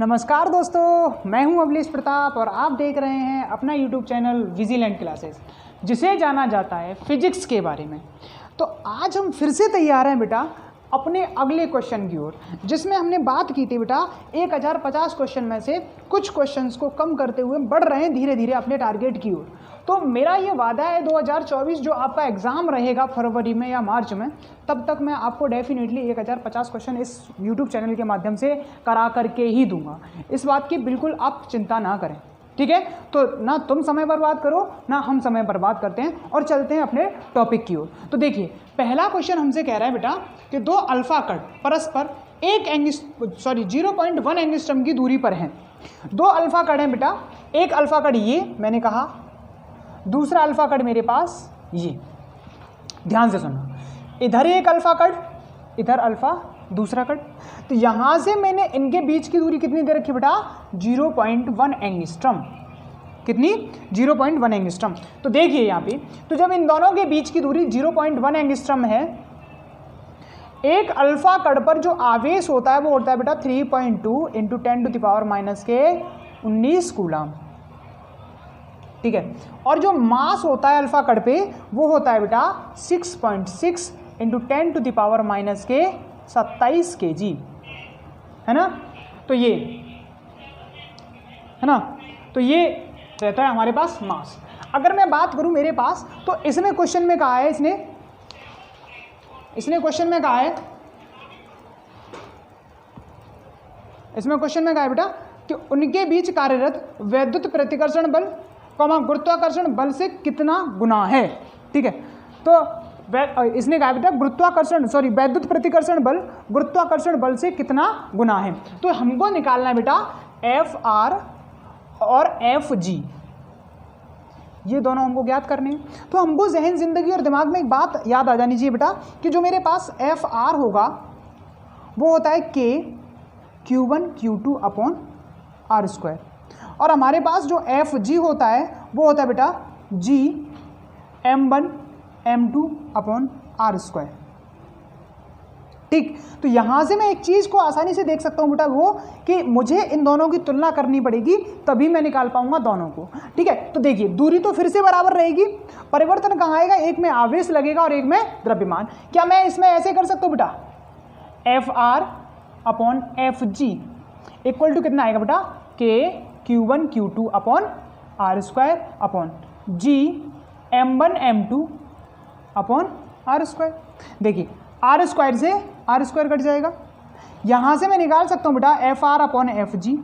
नमस्कार दोस्तों, मैं हूं अभिलेश प्रताप और आप देख रहे हैं अपना YouTube चैनल विजिलेंट क्लासेस, जिसे जाना जाता है फिजिक्स के बारे में। तो आज हम फिर से तैयार हैं बेटा अपने अगले क्वेश्चन की ओर, जिसमें हमने बात की थी बेटा 1050 क्वेश्चन में से कुछ क्वेश्चंस को कम करते हुए बढ़ रहे हैं धीरे धीरे अपने टारगेट की ओर। तो मेरा ये वादा है 2024 जो आपका एग्ज़ाम रहेगा फरवरी में या मार्च में, तब तक मैं आपको डेफिनेटली 1050 क्वेश्चन इस यूट्यूब चैनल के माध्यम से करा करके ही दूंगा। इस बात की बिल्कुल आप चिंता ना करें, ठीक है। तो ना तुम समय बर्बाद करो ना हम समय बर्बाद करते हैं और चलते हैं अपने टॉपिक की ओर। तो देखिए, पहला क्वेश्चन हमसे कह रहा है बेटा कि दो अल्फा कण परस्पर 0.1 एंगस्ट्रम की दूरी पर हैं। दो अल्फा कण हैं बेटा, एक अल्फा कण ये मैंने कहा, दूसरा अल्फा कण मेरे पास ये। ध्यान से सुनना, इधर एक अल्फा कण, इधर अल्फा दूसरा कण। तो यहां से मैंने इनके बीच की दूरी कितनी दे रखी बेटा 0.1 एंगस्ट्रम। कितनी 0.1 एंगस्ट्रम। तो देखिए यहाँ पे, तो जब इन दोनों के बीच की दूरी 0.1 एंगस्ट्रम है, एक अल्फा कण पर जो आवेश होता है वो होता है बेटा 3.2 इंटू 10⁻⁻19 कूलम, ठीक है। और जो मास होता है अल्फा कण पे वो होता है बेटा 6.6 इंटू 10⁻⁻27 kg, है ना। तो ये है ना, तो ये रहता है हमारे पास मास। अगर मैं बात करूं मेरे पास, तो इसमें क्वेश्चन में कहा है, इसने क्वेश्चन में कहा है, इसमें क्वेश्चन में कहा है बेटा कि उनके बीच कार्यरत वैद्युत प्रतिकर्षण बल गुरुत्वाकर्षण बल से कितना गुना है, ठीक है। तो इसने कहा बेटा वैद्युत प्रतिकर्षण बल गुरुत्वाकर्षण बल से कितना गुना है। तो हमको निकालना है बेटा एफ आर और एफ जी, ये दोनों हमको ज्ञात करने हैं। तो हमको जहन जिंदगी और दिमाग में एक बात याद आ जानी चाहिए बेटा कि जो मेरे पास एफ आर होगा वो होता है के Q1 Q2 upon R square, और हमारे पास जो एफ जी होता है वो होता है बेटा जी M1 M2 upon R square, ठीक। तो यहां से मैं एक चीज को आसानी से देख सकता हूं बेटा, वो कि मुझे इन दोनों की तुलना करनी पड़ेगी तभी मैं निकाल पाऊंगा दोनों को, ठीक है। तो देखिए, दूरी तो फिर से बराबर रहेगी, परिवर्तन कहाँ आएगा, एक में आवेश लगेगा और एक में द्रव्यमान। क्या मैं इसमें ऐसे कर सकता हूं बेटा F R upon F G equal to कितना आएगा बेटा K Q1 Q2 upon R square upon G M1 M2 upon R square. देखिए, आर स्क्वायर से आर स्क्वायर कट जाएगा, यहां से मैं निकाल सकता हूं बेटा F R upon F G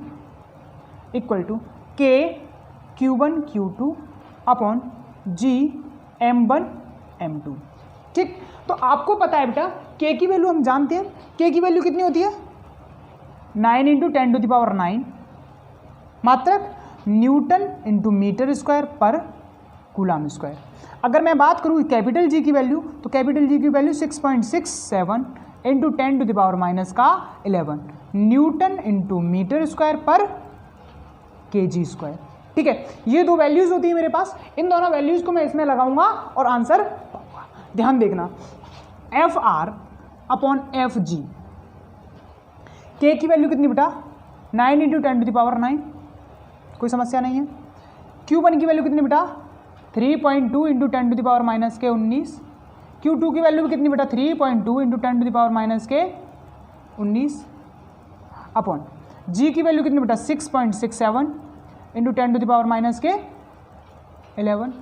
equal to K Q1 Q2 upon G M1 M2, ठीक। तो आपको पता है बेटा के की वैल्यू हम जानते हैं, के की वैल्यू कितनी होती है 9 इंटू 10⁹ मात्रक न्यूटन इंटू मीटर स्क्वायर पर कूलम स्क्वायर। अगर मैं बात करूँ कैपिटल जी की वैल्यू, तो कैपिटल जी की value 6.67 into 10⁻⁻11 newton into metre square पर kg स्क्वायर, ठीक है। ये दो वैल्यूज होती है मेरे पास, इन दोनों वैल्यूज को मैं इसमें लगाऊंगा और आंसर पाऊंगा। ध्यान देखना, एफ आर अपॉन एफ जी, के की वैल्यू कितनी बेटा 9 इंटू 10⁹, कोई समस्या नहीं है। Q1 की वैल्यू कितनी बेटा 3.2 इंटू 10⁻⁻19। Q2 की वैल्यू कितनी बेटा 3.2 इंटू 10⁻⁻19 अपॉन G की वैल्यू कितनी बेटा 6.67 इंटू 10⁻⁻11।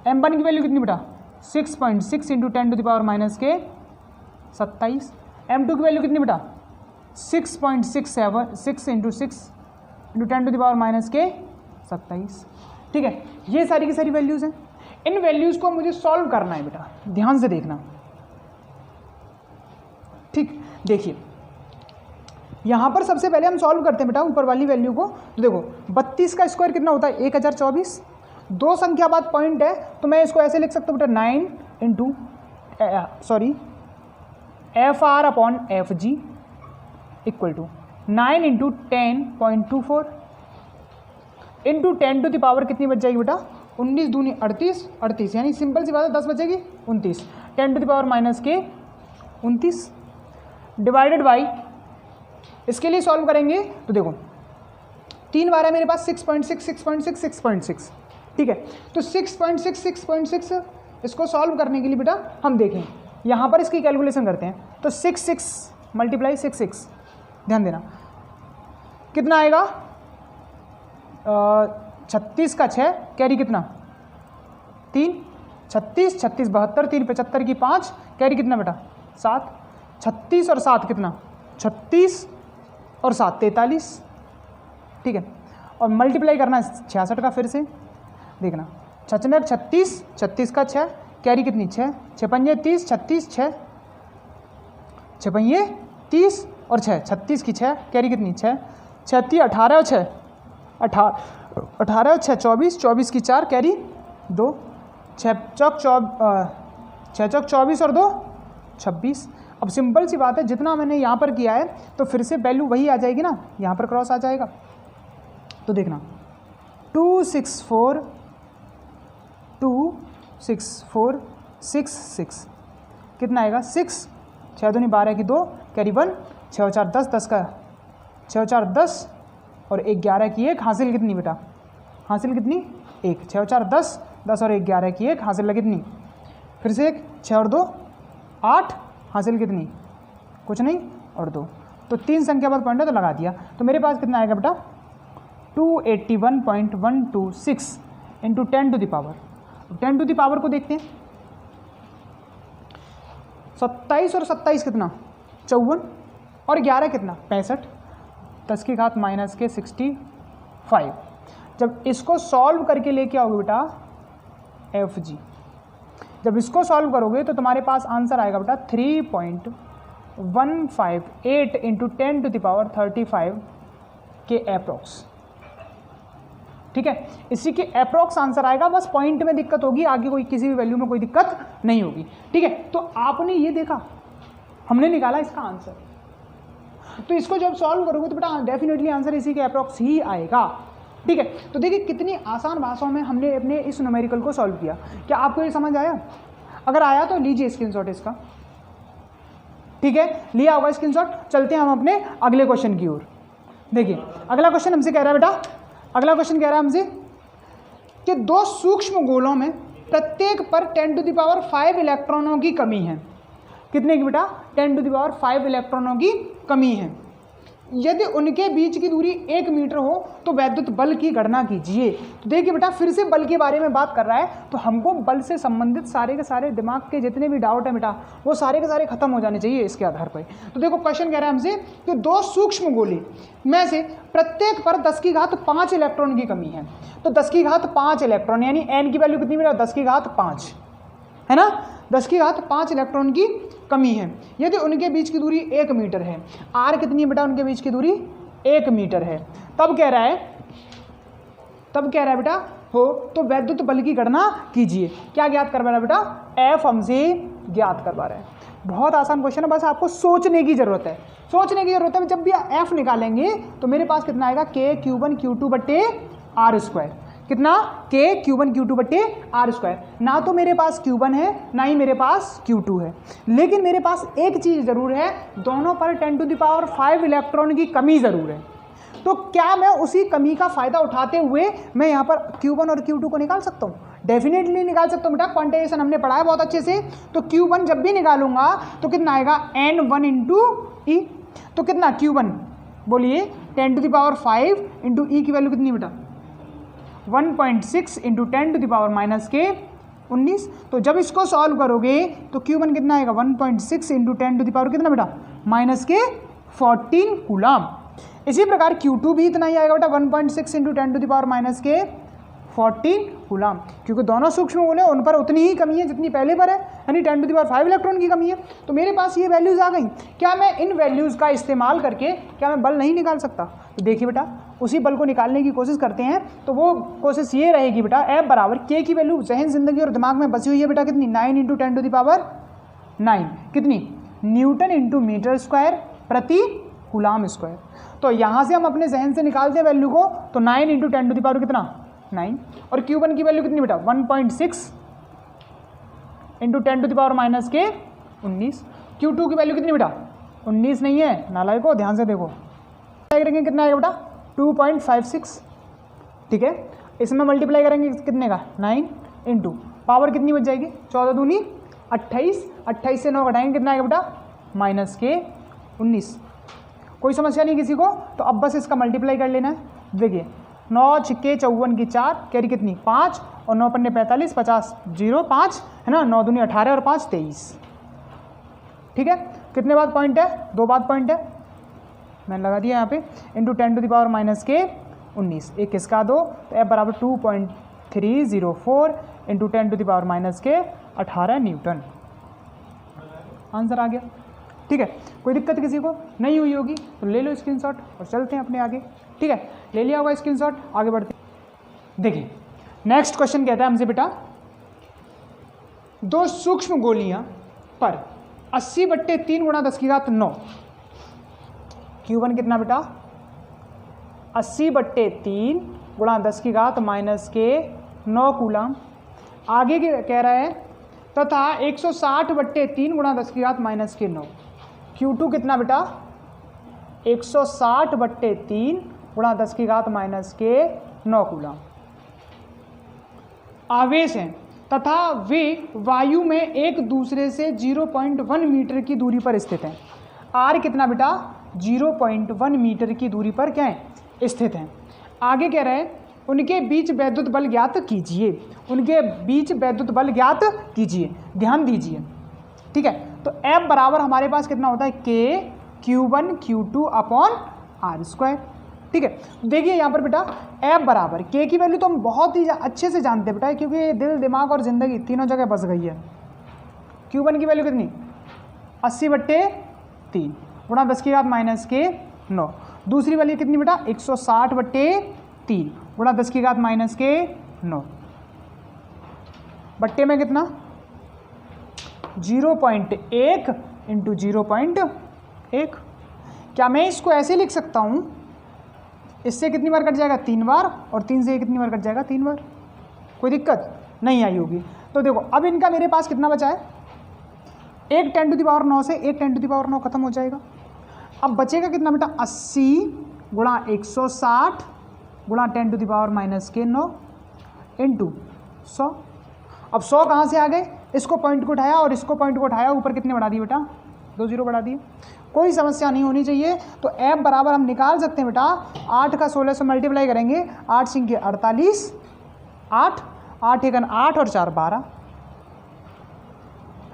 M1 की वैल्यू कितनी बेटा 6.6 इंटू 10⁻⁻27। M2 की वैल्यू कितनी बेटा 6.6 इंटू 6 इंटू 10⁻⁻27, ठीक है। ये सारी की सारी वैल्यूज़ हैं, इन वैल्यूज़ को मुझे सॉल्व करना है बेटा, ध्यान से देखना, ठीक। देखिए, यहाँ पर सबसे पहले हम सॉल्व करते हैं बेटा ऊपर वाली वैल्यू को। तो देखो 32 का स्क्वायर कितना होता है 1024, दो संख्या बाद पॉइंट है तो मैं इसको ऐसे लिख सकता हूँ बेटा 9 into F R upon F G equal to 9 into 10.24 into 10⁻, कितनी बच जाएगी बेटा 19 दूनी 38, यानी सिंपल सी बात है 10 बचेगी 29, 10⁻⁻29 डिवाइडेड बाई इसके लिए सॉल्व करेंगे तो देखो 3 बार है मेरे पास 6.6 6.6 6.6, ठीक है। तो 6.6 6.6 इसको सॉल्व करने के लिए बेटा हम देखें यहाँ पर इसकी कैलकुलेशन करते हैं। तो 6 मल्टीप्लाई 6 ध्यान देना कितना आएगा, 36 का 6 कैरी कितना 3, 36 36 72, 3 75 की 5 कैरी कितना बेटा 7, 36 और 7 कितना 36 और 7 43, ठीक है। और मल्टीप्लाई करना है 66 का, फिर से देखना 66 36 36 का 6 कैरी कितनी 6, 6 पंजे 30 36 6 6 पंजे 30 और 6 36 की 6 कैरी कितनी 6 36 18 और 6 18 और 6 24 24 की 4 कैरी 2 6 चौक 24 और 2 26। अब सिंपल सी बात है, जितना मैंने यहाँ पर किया है तो फिर से वैल्यू वही आ जाएगी ना, यहाँ पर क्रॉस आ जाएगा। तो देखना 264 6 6 कितना आएगा 6 6 दूनी 12 की 2 कैरी 1 6 और 4 10 10 का 6 और 4 10 और 1 11 की 1 हासिल कितनी बेटा, हासिल कितनी 1, 6 और 4 10 10 और 1 11 की 1 हासिल कितनी, फिर से 1 6 और 2 8 हासिल कितनी कुछ नहीं और 2। तो 3 संख्या पर पॉइंट है तो लगा दिया। तो मेरे पास कितना आएगा बेटा 281.126 into 10 to the power, 10 to the power को देखते हैं 27 और 27 कितना 54 और 11 कितना 65, 10 की घात माइनस के 65। जब इसको सॉल्व करके लेके आओगे बेटा FG, जब इसको सॉल्व करोगे तो तुम्हारे पास आंसर आएगा बेटा 3.158 इंटू 10 टू द पावर 35 के अप्रॉक्स, ठीक है। इसी के अप्रॉक्स आंसर आएगा, बस पॉइंट में दिक्कत होगी, आगे कोई किसी भी वैल्यू में कोई दिक्कत नहीं होगी, ठीक है। तो आपने ये देखा, हमने निकाला इसका आंसर, तो इसको जब सॉल्व करोगे तो बेटा डेफिनेटली आंसर इसी के अप्रॉक्स ही आएगा, ठीक है। तो देखिए कितनी आसान भाषाओं में हमने अपने इस न्यूमेरिकल को सॉल्व किया। क्या आपको ये समझ आया? अगर आया तो लीजिए स्क्रीनशॉट इसका, ठीक है, लिया होगा स्क्रीनशॉट। चलते हैं हम अपने अगले क्वेश्चन की ओर। देखिए अगला क्वेश्चन हमसे कह रहा है बेटा, अगला क्वेश्चन कह रहा है हमसे कि 2 सूक्ष्म गोलों में प्रत्येक पर 10 टू द पावर 5 इलेक्ट्रॉनों की कमी है। कितने की बेटा 10 टू द पावर 5 इलेक्ट्रॉनों की कमी है। यदि उनके बीच की दूरी 1 मीटर हो तो वैद्युत बल की गणना कीजिए। तो देखिए बेटा फिर से बल के बारे में बात कर रहा है, तो हमको बल से संबंधित सारे के सारे दिमाग के जितने भी डाउट है बेटा वो सारे के सारे खत्म हो जाने चाहिए इसके आधार पर। तो देखो क्वेश्चन कह रहा है हमसे कि 2 सूक्ष्म गोले में से प्रत्येक पर 10 की घात 5 इलेक्ट्रॉन की कमी है। तो 10 की घात 5 इलेक्ट्रॉन यानी n की वैल्यू कितनी बेटा 10 की घात 5 है ना, 10 की घात 5 इलेक्ट्रॉन की कमी है। यदि उनके बीच की दूरी 1 मीटर है, r कितनी है बेटा उनके बीच की दूरी 1 मीटर है, तब कह रहा है बेटा हो तो वैद्युत बल की गणना कीजिए। क्या ज्ञात करवा रहा है बेटा, F हमसे ज्ञात करवा रहा है। बहुत आसान क्वेश्चन है, बस आपको सोचने की जरूरत है, सोचने की जरूरत है। जब भी F निकालेंगे तो मेरे पास कितना आएगा K⁴ Q2 बट्टे R², कितना K⁴ Q2 बट्टे R²। ना तो मेरे पास Q1 है ना ही मेरे पास Q2 है, लेकिन मेरे पास एक चीज़ ज़रूर है, दोनों पर 10 टू द पावर 5 इलेक्ट्रॉन की कमी ज़रूर है। तो क्या मैं उसी कमी का फ़ायदा उठाते हुए मैं यहाँ पर Q1 और Q2 को निकाल सकता हूँ? डेफिनेटली निकाल सकता हूँ बेटा, क्वांटाइजेशन हमने पढ़ा है बहुत अच्छे से। तो Q1 जब भी निकालूंगा तो कितना आएगा N1 इंटू ई, तो कितना Q1 बोलिए 10 to the power 5 into E की वैल्यू कितनी बेटा 1.6 into 10 to the power minus के 19। तो जब इसको सॉल्व करोगे तो Q1 कितना आएगा 1.6 इंटू 10 टू द पावर कितना बेटा माइनस के 14 कूलम। इसी प्रकार Q2 भी इतना ही आएगा बेटा 1.6 into 10 to the power minus के 14 कूलम, क्योंकि दोनों सूक्ष्म गोले उन पर उतनी ही कमी है जितनी पहले पर है, यानी 10 टू द पावर 5 इलेक्ट्रॉन की कमी है। तो मेरे पास ये वैल्यूज़ आ गई। क्या मैं इन वैल्यूज़ का इस्तेमाल करके क्या मैं बल नहीं निकाल सकता? तो देखिए बेटा उसी बल को निकालने की कोशिश करते हैं। तो वो कोशिश ये रहेगी बेटा F बराबर K की वैल्यू जहन जिंदगी और दिमाग में बसी हुई है बेटा कितनी 9 इंटू 10 टू द पावर 9 कितनी न्यूटन इंटू मीटर स्क्वायर प्रति कूलम स्क्वायर। तो यहाँ से हम अपने जहन से निकालते हैं वैल्यू को, तो 9 इंटू 10 टू द पावर कितना 9 और Q1 की वैल्यू कितनी बेटा 1.6 into 10 to the power minus के 19। Q2 की वैल्यू कितनी बेटा 19 नहीं है नालायको, ध्यान से देखो करेंगे कितना आएगा बेटा 2.56, ठीक है। इसमें मल्टीप्लाई करेंगे कितने का 9 इंटू पावर कितनी बच जाएगी 14 दूनी 28, 28 से 9 घटाएंगे कितना आएगा बेटा -19। कोई समस्या नहीं किसी को, तो अब बस इसका मल्टीप्लाई कर लेना है। देखिए 9 छिक्के 54 की 4, कैरी कितनी 5 और 9 पन्ने 45, 50 0 5 है ना, 9 दूनी 18 और 5 23, ठीक है। कितने बाद पॉइंट है 2 बाद पॉइंट है, मैंने लगा दिया यहाँ पे, इंटू 10 टू द पावर -19, एक किसका 2, तो F बराबर 2.304 into 10 to the power -18 newton. Answer आ गया, ठीक है। कोई दिक्कत किसी को नहीं हुई होगी तो ले लो स्क्रीनशॉट और चलते हैं अपने आगे, ठीक है। ले लिया होगा स्क्रीनशॉट, आगे बढ़ते हैं। देखिए नेक्स्ट क्वेश्चन कहता है हमसे बेटा, दो सूक्ष्म गोलियां पर 80/3 गुणा 10⁻9, Q1 कितना बेटा 80/3 गुणा 10⁻⁻9 कूलम। आगे कह रहा है तथा 160/3 गुणा 10⁻⁻9, Q2 कितना बेटा 160/3 गुणा 10⁻⁻9 कूलम। आवेश है तथा वे वायु में एक दूसरे से 0.1 मीटर की दूरी पर स्थित हैं। R कितना बेटा 0.1 मीटर की दूरी पर क्या है स्थित हैं। आगे कह रहे हैं उनके बीच वैद्युत बल ज्ञात कीजिए, उनके बीच वैद्युत बल ज्ञात कीजिए, ध्यान दीजिए, ठीक है। तो F बराबर हमारे पास कितना होता है K Q1 Q2 upon R², ठीक है। देखिए यहाँ पर बेटा F बराबर K की वैल्यू तो हम बहुत ही अच्छे से जानते हैं बेटा, क्योंकि दिल दिमाग और ज़िंदगी तीनों जगह बस गई है। Q1 की वैल्यू कितनी 80/3 गुणा 10⁻⁻9, दूसरी वैल्यू कितनी बेटा 160/3 गुणा 10⁻⁻9, बट्टे में कितना 0.1 इंटू 0.1। क्या मैं इसको ऐसे लिख सकता हूँ, इससे कितनी बार कट जाएगा 3 बार, और 3 से कितनी बार कट जाएगा 3 बार, कोई दिक्कत नहीं आई होगी। तो देखो अब इनका मेरे पास कितना बचा है, एक 10 टू द पावर 9 से एक 10 टू द पावर 9 खत्म हो जाएगा। अब बचेगा कितना बेटा 80 गुणा 160 गुणा 10 टू द पावर -9 इंटू 100। अब 100 कहाँ से आ गए, इसको पॉइंट को उठाया और इसको पॉइंट को उठाया, ऊपर कितने बढ़ा दिए बेटा 2 0 बढ़ा दिए, कोई समस्या नहीं होनी चाहिए। तो F बराबर हम निकाल सकते हैं बेटा 8 का 16 से मल्टीप्लाई करेंगे, 8 सिंह 48, 8 8 1 8 और 4 12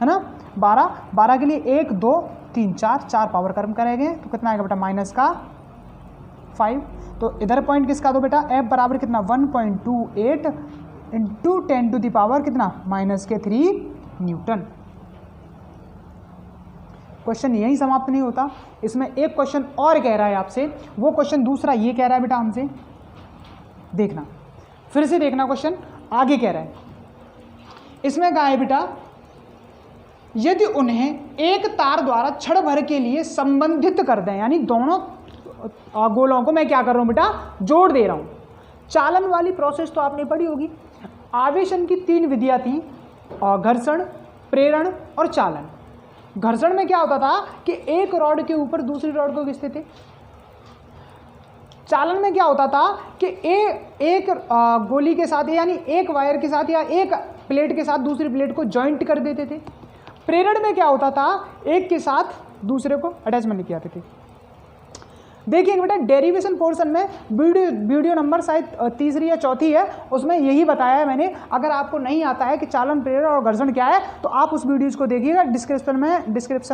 है ना, 12 12 के लिए 1 2 3 4 पावर कर्म करेंगे तो कितना आएगा बेटा -5। तो इधर पॉइंट किसका दो बेटा F बराबर कितना 1.28 इंटू 10 टू द पावर कितना -3 न्यूटन। क्वेश्चन यही समाप्त नहीं होता, इसमें एक क्वेश्चन और कह रहा है आपसे, वो क्वेश्चन दूसरा ये कह रहा है बेटा हमसे, देखना फिर से देखना क्वेश्चन आगे कह रहा है। इसमें कहा है बेटा यदि उन्हें एक तार द्वारा क्षण भर के लिए संबंधित कर दें, यानी दोनों गोलों को मैं क्या कर रहा हूं बेटा जोड़ दे रहा हूं। चालन वाली प्रोसेस तो आपने पढ़ी होगी। आवेशन की 3 विधियां थी, घर्षण, प्रेरण और चालन। घर्षण में क्या होता था कि एक रॉड के ऊपर दूसरी रॉड को घिसते थे। चालन में क्या होता था कि एक गोली के साथ यानी एक वायर के साथ या एक प्लेट के साथ दूसरी प्लेट को जॉइंट कर देते थे। प्रेरण में क्या होता था, एक के साथ दूसरे को अटैचमेंट लेके आते थे। देखिए बेटा डेरिवेशन पोर्शन में वीडियो नंबर शायद 3री या 4थी है, उसमें यही बताया है मैंने। अगर आपको नहीं आता है कि चालन, प्रेरण और घर्षण क्या है तो आप उस वीडियोज़ को देखिएगा, डिस्क्रिप्शन में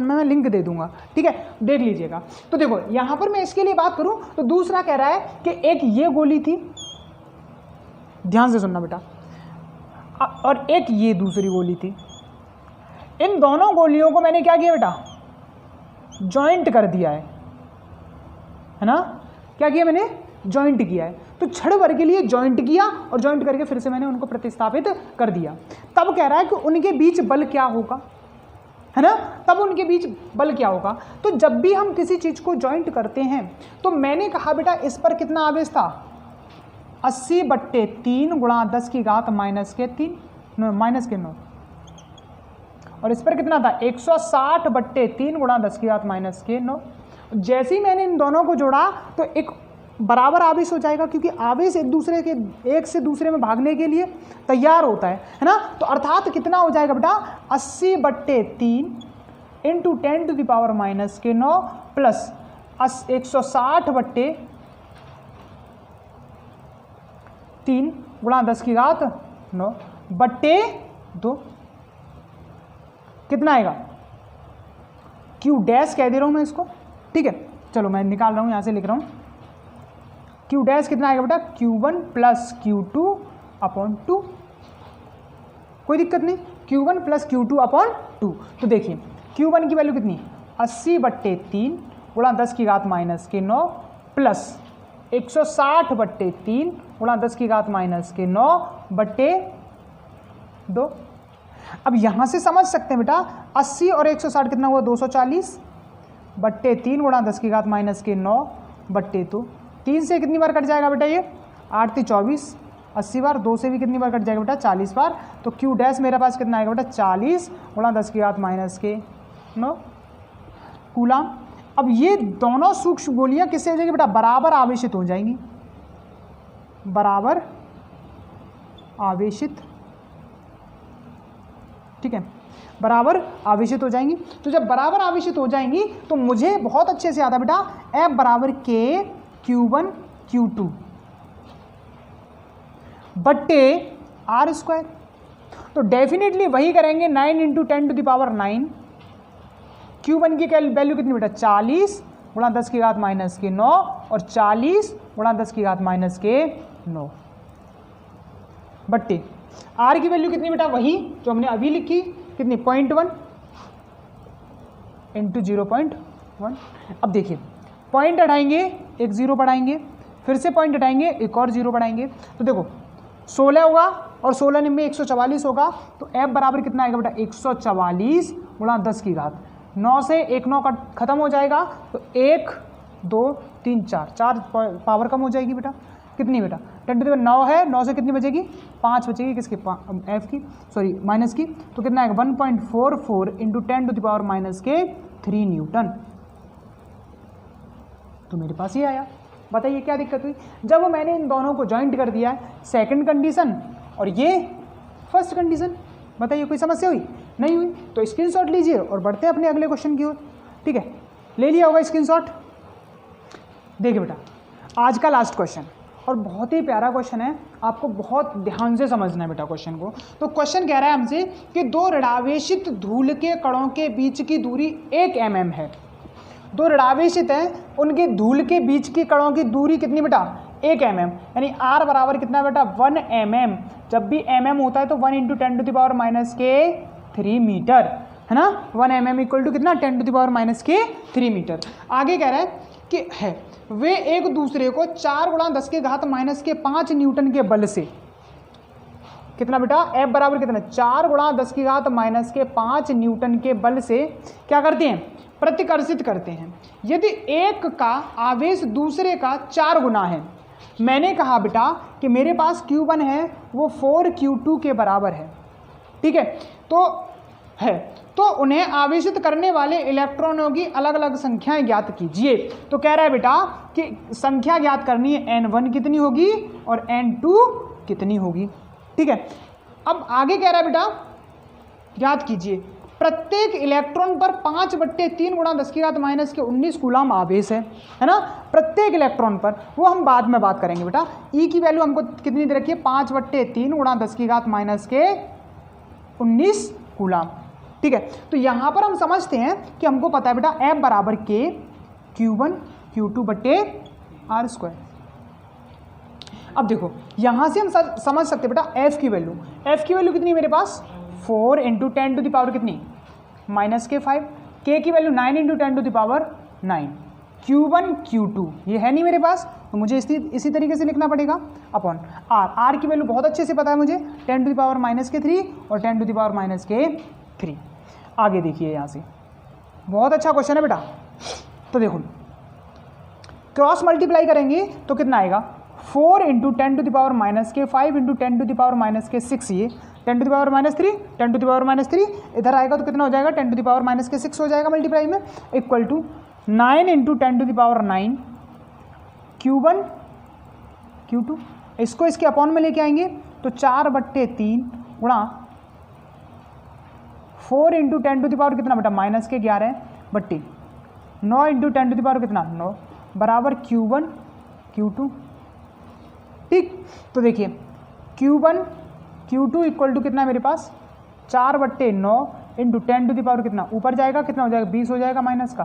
मैं लिंक दे दूंगा, ठीक है, देख लीजिएगा। तो देखो यहाँ पर मैं इसके लिए बात करूँ तो दूसरा कह रहा है कि एक ये गोली थी, ध्यान से सुनना बेटा, और एक ये दूसरी गोली थी। इन दोनों गोलियों को मैंने क्या किया बेटा जॉइंट कर दिया है ना, क्या किया मैंने जॉइंट किया है। तो क्षण भर के लिए जॉइंट किया और जॉइंट करके फिर से मैंने उनको प्रतिस्थापित कर दिया। तब कह रहा है कि उनके बीच बल क्या होगा, है ना, तब उनके बीच बल क्या होगा। तो जब भी हम किसी चीज को जॉइंट करते हैं तो मैंने कहा बेटा इस पर कितना आवेश था 80/3 गुणा 10⁻³ -9, और इस पर कितना था 160/3 गुणा 10⁻⁹। जैसे ही मैंने इन दोनों को जोड़ा तो एक बराबर आवेश हो जाएगा, क्योंकि आवेश एक से दूसरे में भागने के लिए तैयार होता है ना। तो अर्थात कितना हो जाएगा बेटा, 80/3 इंटू 10⁻⁻9 प्लस 160/3 गुणा 10⁹ कितना आएगा, क्यू डैश कह दे रहा हूं मैं इसको, ठीक है। चलो मैं निकाल रहा हूं, यहां से लिख रहा हूं, क्यू डैश कितना आएगा बेटा, Q1 + Q2/2, कोई दिक्कत नहीं, Q1 + Q2/2। तो देखिए Q1 की वैल्यू कितनी, 80/3 गुणा 10⁻⁻9 प्लस 160/3 गुणा 10⁻⁻9/2। अब यहां से समझ सकते हैं बेटा, 80 और 160 कितना हुआ, 240/3 गुणा 10⁻⁻9/2। 3 से कितनी बार कट जाएगा बेटा, ये 8 × 24, 80 बार। 2 से भी कितनी बार कट जाएगा बेटा, 40 बार। तो क्यू डैश मेरे पास कितना आएगा बेटा, 40 गुणा 10⁻⁻9 कूलाम। अब ये दोनों सूक्ष्म गोलियां किससे हो जाएगी बेटा, बराबर आवेशित हो जाएंगी, बराबर आवेशित, ठीक है, बराबर आवेशित हो जाएंगी। तो जब बराबर आवेशित हो जाएंगी तो मुझे बहुत अच्छे से आता बेटा, F बराबर K Q1 Q2 बट्टे R²। तो डेफिनेटली वही करेंगे, 9 × 10⁹ Q1 की वैल्यू कितनी बेटा, 40 गुणा 10⁻⁻9 और 40 गुणा 10⁻⁻9 बट्टे R की वैल्यू कितनी बेटा, वही जो हमने अभी लिखी, कितनी, 0.1 × 0.1। अब देखिए पॉइंट हटाएंगे, एक 0 बढ़ाएंगे, फिर से पॉइंट हटाएंगे, एक और 0 बढ़ाएंगे। तो देखो 16 होगा और 16 में 144 होगा, तो F बराबर कितना आएगा बेटा, 144 गुणा 10⁻। 9 से 1 9 खत्म हो जाएगा, तो 1 2 3 4 पावर कम हो जाएगी बेटा, कितनी बेटा, 10⁻9 है, 9 से कितनी बचेगी, 5 बचेगी, किसकी, F की, सॉरी माइनस की। तो कितना आएगा, 1.44 × 10⁻⁻3 न्यूटन। तो मेरे पास ये आया। बताइए क्या दिक्कत हुई, जब मैंने इन दोनों को ज्वाइंट कर दिया, सेकंड कंडीशन और ये फर्स्ट कंडीशन। बताइए कोई समस्या हुई, नहीं हुई। तो स्क्रीनशॉट लीजिए और बढ़ते हैं अपने अगले क्वेश्चन की ओर, ठीक है। ले लिया होगा स्क्रीनशॉट। देखिए बेटा आज का लास्ट क्वेश्चन, और बहुत ही प्यारा क्वेश्चन है, आपको बहुत ध्यान से समझना है बेटा क्वेश्चन को। तो क्वेश्चन कह रहा है हमसे कि दो ऋणावेशित धूल के कणों के बीच की दूरी 1 mm है। दो ऋणावेशित हैं, उनके धूल के बीच की कणों की दूरी कितनी बेटा, 1 mm, यानी R बराबर कितना बेटा, 1 mm। जब भी mm होता है तो 1 × 10⁻⁻3 मीटर, है ना। 1 mm = कितना, 10⁻⁻3 मीटर। आगे कह रहा है कि वे एक दूसरे को 4 × 10⁻⁻5 न्यूटन के बल से, कितना बेटा, F बराबर कितना, 4 × 10⁻⁻5 न्यूटन के बल से क्या करते हैं, प्रतिकर्षित करते हैं। यदि एक का आवेश दूसरे का 4 गुना है। मैंने कहा बेटा कि मेरे पास Q1 है वो 4Q2 के बराबर है, ठीक है। तो उन्हें आवेशित करने वाले इलेक्ट्रॉनों की अलग अलग संख्याएं ज्ञात कीजिए। तो कह रहा है बेटा कि संख्या ज्ञात करनी है, N1 कितनी होगी और N2 कितनी होगी, ठीक है। अब आगे कह रहा है बेटा ज्ञात कीजिए, प्रत्येक इलेक्ट्रॉन पर 5/3 × 10⁻⁻19 कूलाम आवेश है ना। प्रत्येक इलेक्ट्रॉन पर, वो हम बाद में बात करेंगे बेटा। E की वैल्यू हमको कितनी दे रखी है, 5/3 × 10⁻⁻19 कूलाम, ठीक है। तो यहाँ पर हम समझते हैं कि हमको पता है बेटा F बराबर K Q1 Q2 बट्टे R²। अब देखो यहाँ से हम समझ सकते हैं बेटा F की वैल्यू कितनी है मेरे पास, 4 × 10⁻⁻ कितनी, -5। K की वैल्यू 9 × 10⁻9। Q1 Q2 ये है नहीं मेरे पास, तो मुझे इसी तरीके से लिखना पड़ेगा अपॉन R की वैल्यू बहुत अच्छे से पता है मुझे, 10⁻⁻3 और 10⁻⁻3। आगे देखिए यहाँ से, बहुत अच्छा क्वेश्चन है बेटा। तो देखो क्रॉस मल्टीप्लाई करेंगे तो कितना आएगा, 4 × 10⁻⁻5 5 × 10⁻⁻6, ये 10⁻3 इधर आएगा तो कितना हो जाएगा, 10⁻⁻6 हो जाएगा मल्टीप्लाई में, equal to 9 into 10⁹ Q1 Q2, इसको इसके अपॉन में लेके आएंगे तो 4/3 गुणा 4 इंटू 10⁻, कितना बेटा -11 बट्टी 9 इंटू 10⁻, कितना 9 बराबर Q1 Q2। ठीक, तो देखिए Q1 Q2 इक्वल टू कितना है मेरे पास 4/9 इंटू 10⁻, कितना ऊपर जाएगा, कितना हो जाएगा 20 हो जाएगा माइनस का।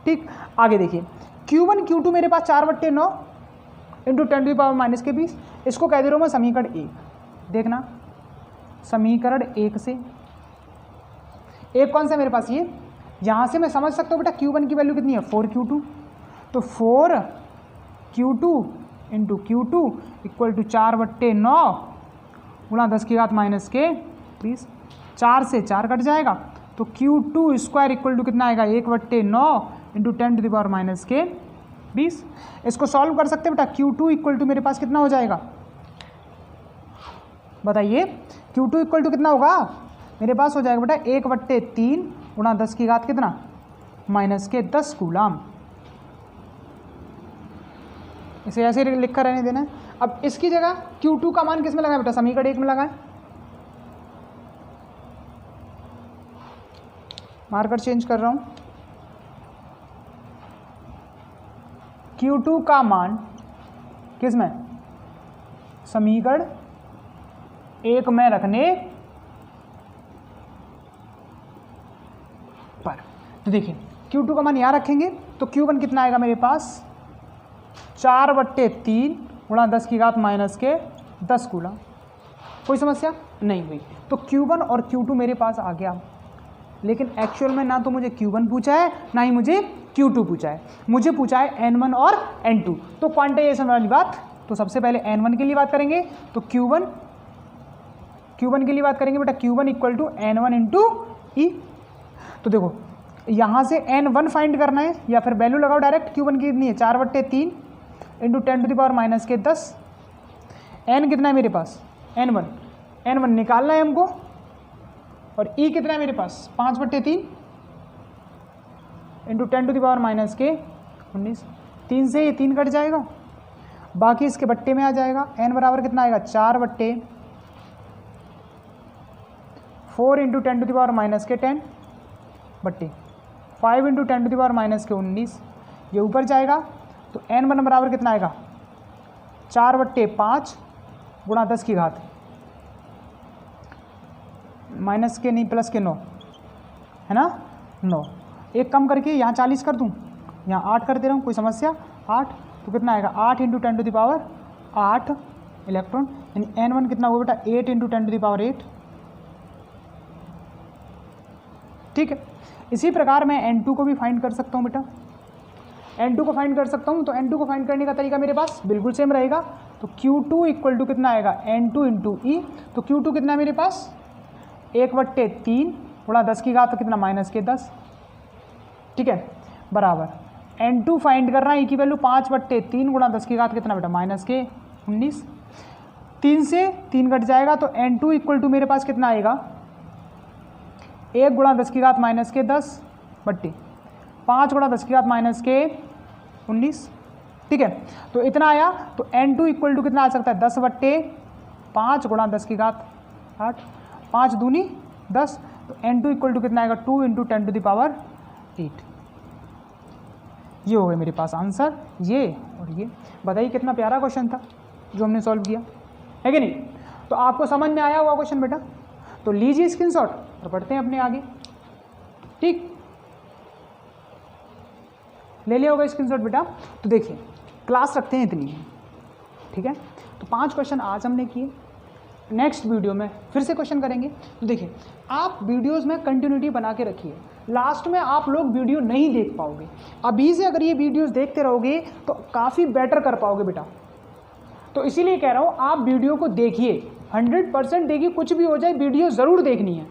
ठीक, आगे देखिए Q1 Q2 मेरे पास 4/9 इंटू 10⁻⁻20, इसको कह दे रहा हूँ मैं समीकरण 1। देखना समीकरण 1 से एक कौन सा मेरे पास, ये यहाँ से मैं समझ सकता हूँ बेटा Q1 की वैल्यू कितनी है 4Q2, तो 4Q2 into Q2 equal to 4/9 गुणा 10⁻⁻20, 4 से 4 कट जाएगा तो Q2 स्क्वायर इक्वल टू कितना आएगा 1/9 इंटू 10⁻⁻20। इसको सॉल्व कर सकते हैं बेटा, Q2 इक्वल टू मेरे पास कितना हो जाएगा बताइए, Q2 इक्वल टू कितना होगा मेरे पास हो जाएगा बेटा 1/3 गुणा 10 की घात कितना -10 कूलम। इसे ऐसे लिख कर रहने देना है। अब इसकी जगह Q2 का मान किस में लगाए बेटा, समीकरण 1 में लगाए, मार्कर चेंज कर रहा हूं। Q2 का मान किस में, समीकरण 1 में रखने पर। तो देखिए Q2 का मान यहाँ रखेंगे तो Q1 कितना आएगा मेरे पास 4/3 गुणा 10⁻⁻10 कूलम। कोई समस्या नहीं हुई। तो Q1 और Q2 मेरे पास आ गया, लेकिन एक्चुअल में ना तो मुझे Q1 पूछा है ना ही मुझे Q2 पूछा है, मुझे पूछा है N1 और N2। तो क्वांटाइजेशन वाली बात, तो सबसे पहले N1 के लिए बात करेंगे तो Q1 के लिए बात करेंगे बेटा, Q1 equal to N1 into ई। तो देखो यहाँ से N1 फाइंड करना है या फिर वैल्यू लगाओ डायरेक्ट, Q1 की कितनी है 4/3 इंटू 10⁻⁻10। N कितना है मेरे पास N1 निकालना है हमको, और E कितना है मेरे पास 5/3 इंटू 10⁻⁻19। 3 से ये 3 कट जाएगा, बाकी इसके बट्टे में आ जाएगा। N बराबर कितना आएगा 4/4 इंटू 10⁻10 बट्टे 5 इंटू 10⁻19। ये ऊपर जाएगा तो N1 बराबर कितना आएगा 4/5 गुणा 10 की घात माइनस के नहीं प्लस के 9 है ना, 9। एक कम करके यहाँ 40 कर दूँ, यहाँ 8 कर दे रहा हूँ, कोई समस्या 8, तो कितना आएगा 8 इंटू 10⁻8 इलेक्ट्रॉन, यानी N1 कितना हुआ बेटा 8 इंटू 10⁻8। ठीक है, इसी प्रकार मैं N2 को भी फाइंड कर सकता हूँ बेटा, N2 को फाइंड कर सकता हूँ। तो N2 को फाइंड करने का तरीका मेरे पास बिल्कुल सेम रहेगा। तो Q2 इक्वल टू कितना आएगा N2 इंटू ई। तो Q2 कितना है मेरे पास 1/3 गुणा 10 की घात तो कितना -10। ठीक है, बराबर N2 फाइंड करना है, ई की वैल्यू 5/3 गुणा 10 की घात कितना बेटा -19। 3 से 3 कट जाएगा तो N2 इक्वल टू मेरे पास कितना आएगा 1 गुणा 10 की घात -10 बट्टी 5 गुणा 10 की घात -19। ठीक है, तो इतना आया। तो N2 इक्वल टू कितना आ सकता है 10/5 गुणा 10 की घात 8, 5 दूनी 10। तो N2 इक्वल टू कितना आएगा 2 इंटू 10⁸। ये हो गए मेरे पास आंसर, ये और ये। बताइए कितना प्यारा क्वेश्चन था जो हमने सॉल्व किया, है कि नहीं। तो आपको समझ में आया हुआ क्वेश्चन बेटा, तो लीजिए स्क्रीनशॉट और बढ़ते हैं अपने आगे। ठीक, ले लिया होगा स्क्रीनशॉट बेटा। तो देखिए क्लास रखते हैं इतनी, ठीक है। तो 5 क्वेश्चन आज हमने किए, नेक्स्ट वीडियो में फिर से क्वेश्चन करेंगे। तो देखिए आप वीडियोस में कंटिन्यूटी बना के रखिए, लास्ट में आप लोग वीडियो नहीं देख पाओगे। अभी से अगर ये वीडियोस देखते रहोगे तो काफ़ी बेटर कर पाओगे बेटा। तो इसीलिए कह रहा हूँ आप वीडियो को देखिए, 100% देखिए, कुछ भी हो जाए वीडियो ज़रूर देखनी है।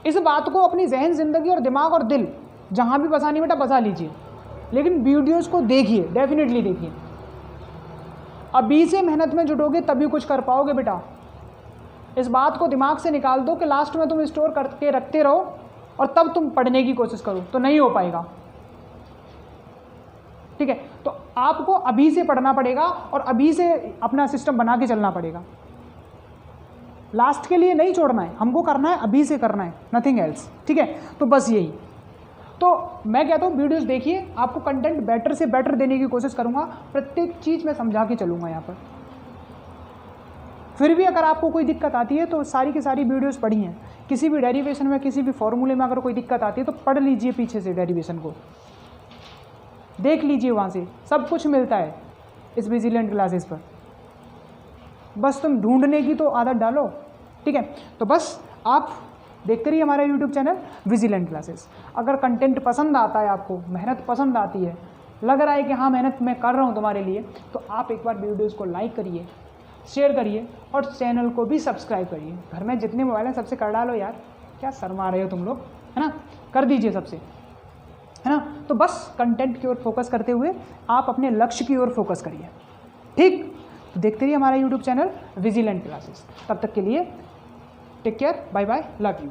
इस बात को अपनी जहन, जिंदगी और दिमाग और दिल जहाँ भी बसानी बेटा बसा लीजिए, लेकिन वीडियोस को देखिए, डेफिनेटली देखिए। अभी से मेहनत में जुटोगे तभी कुछ कर पाओगे बेटा। इस बात को दिमाग से निकाल दो कि लास्ट में तुम स्टोर करके रखते रहो और तब तुम पढ़ने की कोशिश करो तो नहीं हो पाएगा। ठीक है, तो आपको अभी से पढ़ना पड़ेगा और अभी से अपना सिस्टम बना के चलना पड़ेगा। लास्ट के लिए नहीं छोड़ना है, हमको करना है, अभी से करना है, नथिंग एल्स। ठीक है, तो बस यही। तो मैं कहता हूँ वीडियोस देखिए, आपको कंटेंट बेटर से बेटर देने की कोशिश करूँगा, प्रत्येक चीज़ मैं समझा के चलूँगा यहाँ पर। फिर भी अगर आपको कोई दिक्कत आती है तो सारी की सारी वीडियोस पढ़ी हैं, किसी भी डेरिवेशन में, किसी भी फॉर्मूले में अगर कोई दिक्कत आती है तो पढ़ लीजिए, पीछे से डेरिवेशन को देख लीजिए, वहाँ से सब कुछ मिलता है इस विजिलेंट क्लासेस पर। बस तुम ढूंढने की तो आदत डालो। ठीक है, तो बस आप देखते रहिए हमारा यूट्यूब चैनल विजिलेंट क्लासेस। अगर कंटेंट पसंद आता है, आपको मेहनत पसंद आती है, लग रहा है कि हाँ मेहनत मैं कर रहा हूँ तुम्हारे लिए, तो आप एक बार वीडियोज़ को लाइक करिए, शेयर करिए और चैनल को भी सब्सक्राइब करिए। घर में जितने मोबाइल हैं सबसे कर डालो यार, क्या शर्मा रहे हो तुम लोग, है ना, कर दीजिए सबसे, है ना। तो बस कंटेंट की ओर फोकस करते हुए आप अपने लक्ष्य की ओर फोकस करिए। ठीक, तो देखते रहिए हमारा यूट्यूब चैनल विजिलेंट क्लासेस। तब तक के लिए take care, bye bye, love you.